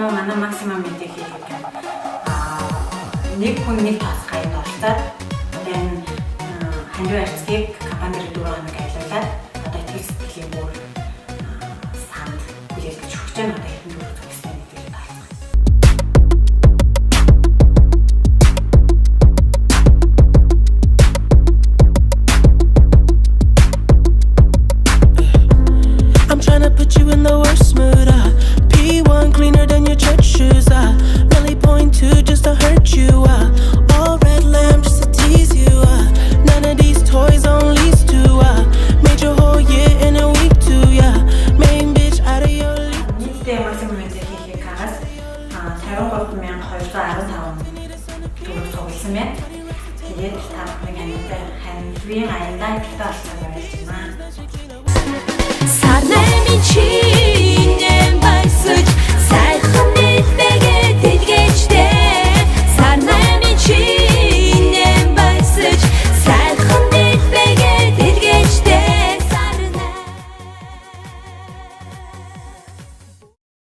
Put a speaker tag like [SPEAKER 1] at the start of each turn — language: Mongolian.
[SPEAKER 1] Манай максимум мэдээ хийх юм. Нэг хүн нэг тас хаяад оролцоод энэ хандив арцгийг компанид 4 хоног айлуулаад одоо итгэл сэтгэлийн бүр санд хүлээлгэж өгч байгаа одоо хэдэн дөрөв төгссөн мэдээлэл таалцсан.
[SPEAKER 2] I'm trying to put you in the worst mood. P1 cleaner than your church shoes. Really point to just to hurt you. All red lamb just to tease you. None of these toys on lease to. Made your whole year in a week too. Yeah, main bitch out of your league.
[SPEAKER 1] Нийтдээ максимум мэдээ хийхийг хараас 53,215 төгрөг цугласан байна. Тэгээд та бүхэн хандивын аяндаа ихтэй олсон байж байна.
[SPEAKER 2] Сарнай мичи